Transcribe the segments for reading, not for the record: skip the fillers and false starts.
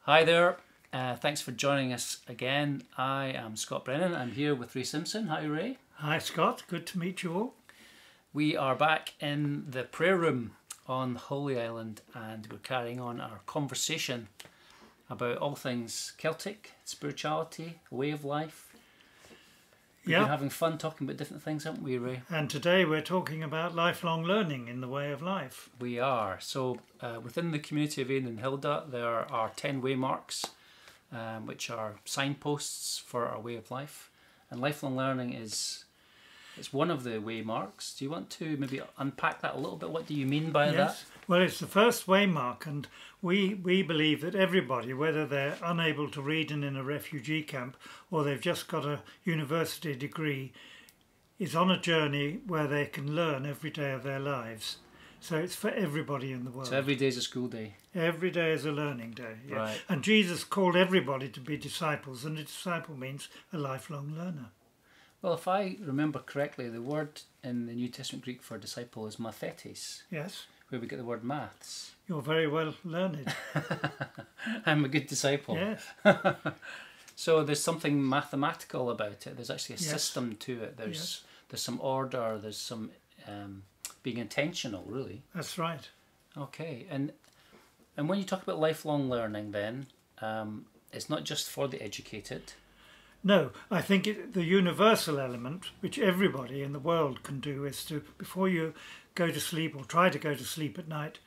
Hi there, thanks for joining us again. I am Scott Brennan. I'm here with Ray Simpson. Hi Ray. Hi Scott, good to meet you all. We are back in the prayer room on Holy Island and we're carrying on our conversation about all things Celtic, spirituality, way of life. We've been having fun talking about different things, haven't we, Ray? And today we're talking about lifelong learning in the way of life. We are. So within the community of Aidan and Hilda, there are 10 waymarks, which are signposts for our way of life. And lifelong learning is one of the waymarks. Do you want to maybe unpack that a little bit? What do you mean by that? Well, it's the first waymark, and we believe that everybody, whether they're unable to read and in a refugee camp or they've just got a university degree, is on a journey where they can learn every day of their lives. So it's for everybody in the world. So every day is a school day? Every day is a learning day, yeah. Right. And Jesus called everybody to be disciples, and a disciple means a lifelong learner. Well, if I remember correctly, the word in the New Testament Greek for disciple is mathetes. Yes. Where we get the word maths. You're very well learned. I'm a good disciple. Yes. So there's something mathematical about it. There's actually a system to it. There's some order. There's some being intentional, really. That's right. Okay, and when you talk about lifelong learning, then it's not just for the educated. No, I think the universal element, which everybody in the world can do, is to, before you go to sleep or try to go to sleep at night,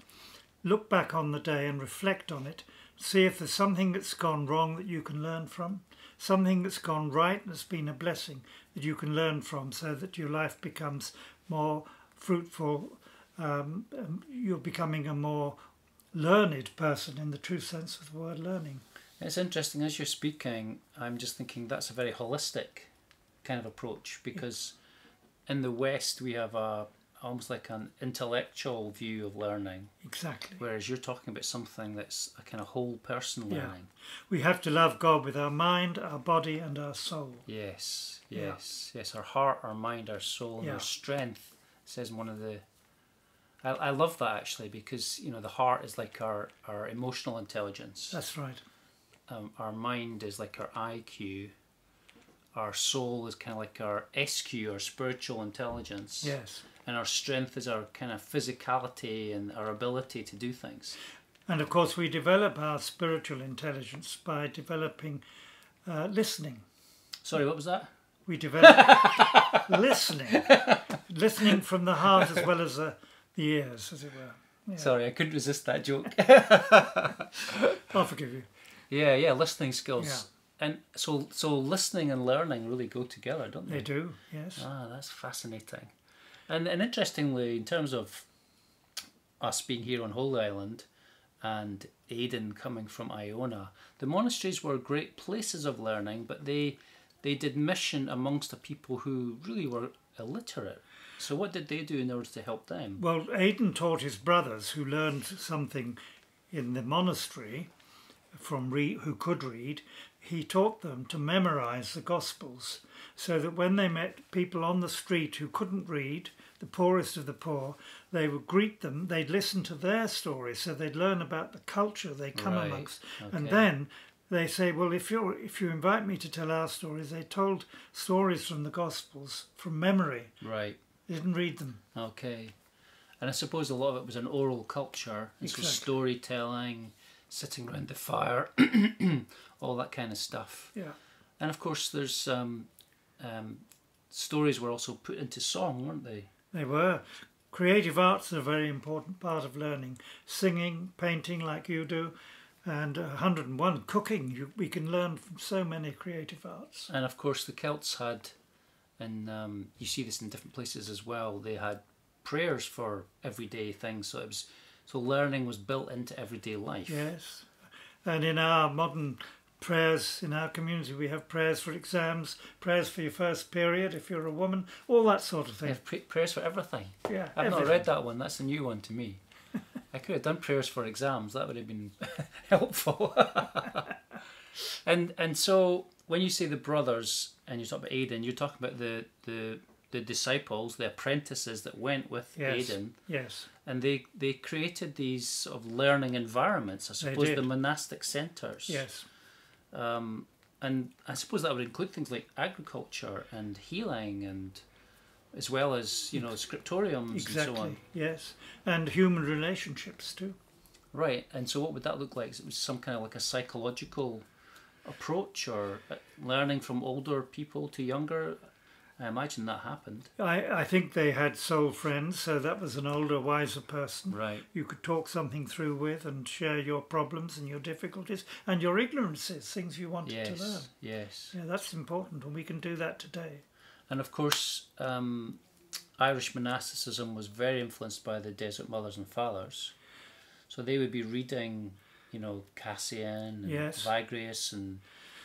look back on the day and reflect on it. See if there's something that's gone wrong that you can learn from, something that's gone right and that's been a blessing that you can learn from, so that your life becomes more fruitful. You're becoming a more learned person in the true sense of the word learning. It's interesting, as you're speaking, I'm just thinking that's a very holistic kind of approach, because in the West we have almost like an intellectual view of learning. Exactly. Whereas you're talking about something that's a kind of whole person learning. We have to love God with our mind, our body and our soul. Yes, yes, yes. Our heart, our mind, our soul and our strength, says one of the... I love that actually, because you know the heart is like our emotional intelligence. That's right. Our mind is like our IQ. Our soul is kind of like our SQ, our spiritual intelligence. Yes. And our strength is our kind of physicality and our ability to do things. And of course we develop our spiritual intelligence by developing listening. Sorry, what was that? We develop listening from the heart as well as the ears, as it were. Yeah. Sorry, I couldn't resist that joke. I'll forgive you. Yeah, listening skills. Yeah. And so listening and learning really go together, don't they? They do, yes. Ah, that's fascinating. And interestingly, in terms of us being here on Holy Island and Aidan coming from Iona, the monasteries were great places of learning, but they did mission amongst the people who really were illiterate. So what did they do in order to help them? Well, Aidan taught his brothers who learned something in the monastery who could read. He taught them to memorize the Gospels, so that when they met people on the street who couldn't read, the poorest of the poor, they would greet them, they'd listen to their stories, so they'd learn about the culture they come amongst. Okay. And then they say, well, if you invite me to tell our stories, they told stories from the Gospels from memory. Right. They didn't read them. Okay. And I suppose a lot of it was an oral culture, so storytelling, sitting around the fire, all that kind of stuff. Yeah. And of course there's stories were also put into song, weren't they? They were. Creative arts are a very important part of learning. Singing, painting like you do, and 101, cooking. We can learn from so many creative arts. And of course the Celts had, and you see this in different places as well, they had prayers for everyday things, so learning was built into everyday life. Yes, and in our modern prayers, in our community, we have prayers for exams, prayers for your first period if you're a woman, all that sort of thing. We have prayers for everything. Yeah, I've not read that one, that's a new one to me. I could have done prayers for exams, that would have been helpful. And so when you say the brothers, and you talk about Aidan, you're talking about the the disciples, the apprentices that went with Yes. Aidan, Yes. and they created these sort of learning environments. I suppose did. the monastic centres. Yes. And I suppose that would include things like agriculture and healing, and as well as, you know, scriptoriums Exactly. and so on. Yes. And human relationships too. Right. And so what would that look like? It was some kind of like a psychological approach, or learning from older people to younger. I imagine that happened. I think they had soul friends, so that was an older, wiser person. Right. You could talk something through with and share your problems and your difficulties and your ignorances, things you wanted to learn. Yes. Yeah, that's important, and we can do that today. And of course, Irish monasticism was very influenced by the Desert Mothers and Fathers. So they would be reading, you know, Cassian and Yes. Vigrius and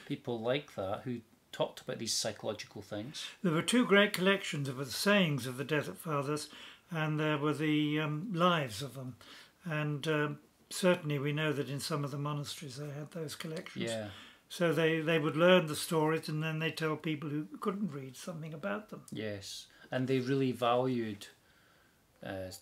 people like that who talked about these psychological things. There were two great collections of the sayings of the Desert Fathers, and there were the lives of them. And certainly we know that in some of the monasteries they had those collections. Yeah. So they would learn the stories, and then they tell people who couldn't read something about them. Yes. And they really valued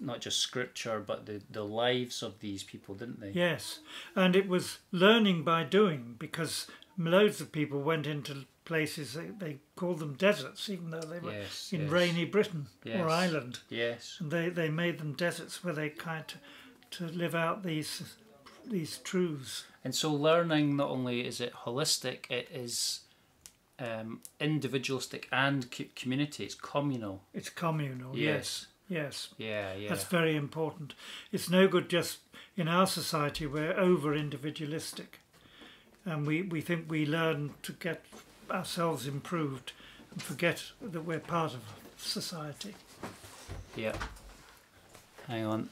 not just scripture, but the lives of these people, didn't they? Yes, and it was learning by doing, because loads of people went into places, they called them deserts, even though they were in rainy Britain or Ireland. Yes. And they made them deserts where they kind of to live out these truths. And so learning, not only is it holistic, it is individualistic and community. It's communal. It's communal. Yes. Yes. Yeah, yeah. That's very important. It's no good just in our society we're over individualistic, and we think we learn to get ourselves improved and forget that we're part of society. Yeah. Hang on.